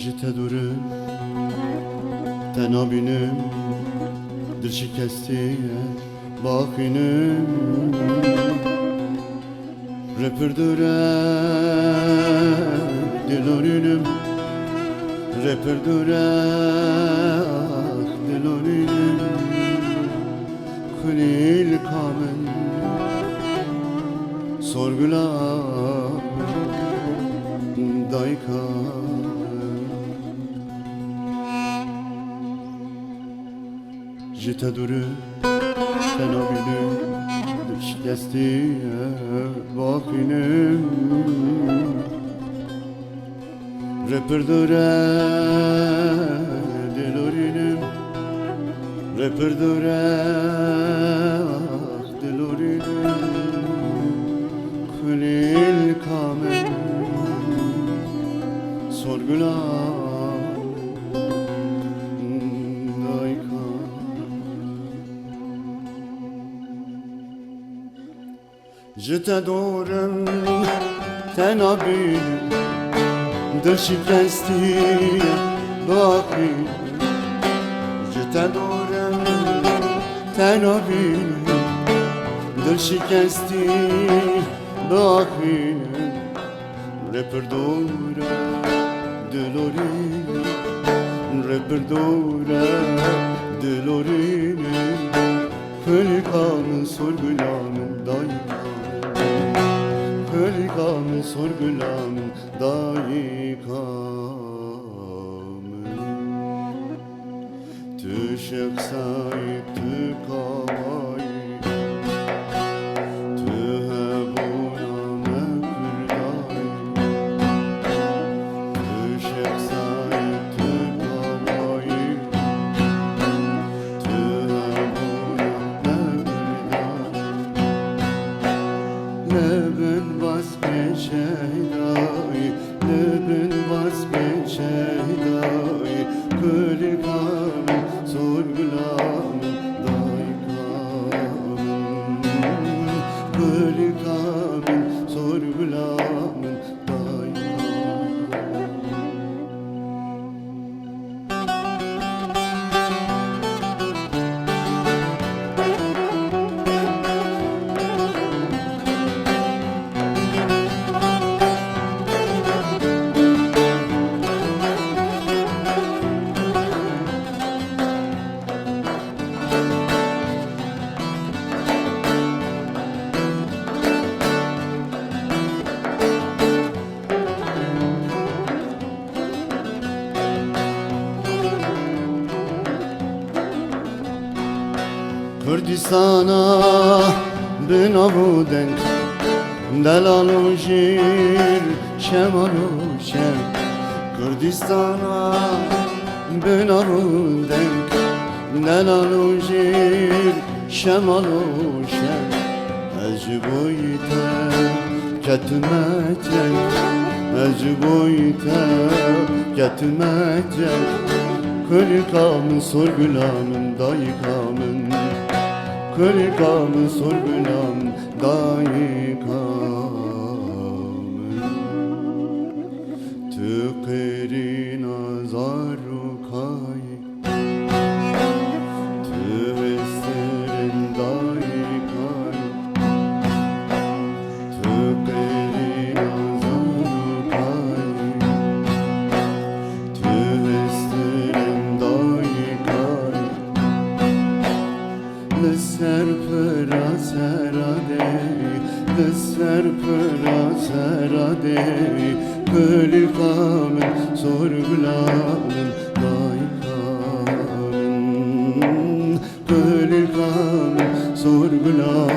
Jite durun tenabünüm dil şikesti bakınım reperdure dilorünüm reperdure dilorünüm kulil kamen sorgula dayka Jite duru tenabünüm dil şikesti bakınım reperdure dilorünüm reperdure dilorünüm kulil kamen sorgula dayka Jite durun tenabünüm dil şikesti bakınım Jite durun tenabünüm dil şikesti bakınım reperdure dilorünüm reperdure dilorünüm Hülkanın sorgulanın dayıkanın Hülkanın sorgulanın dayıkanın Tüşek sayı tükavayı Lebin vazgeçeyday, lebin vazgeçeyday Kulil kamen sorgulanın daykanın Kulil kamen sorgulanın Kürdistan'a binavu denk Delalu jir şemalu şem Kürdistan'a binavu denk Delalu jir şemalu şem Ecboyte ketmetre Ecboyte ketmetre Kırkamın sorgulamın dayıkamın Kırkamın sorgulamın dayıkamın Tükerin azaru kayı Tüvesterin dayıkayı Tükerin azaru kayı Tüvesterin Ser pıra serade Ser pıra serade Kulil kamen sorgulanın daykanın Kulil kamen sorgulanın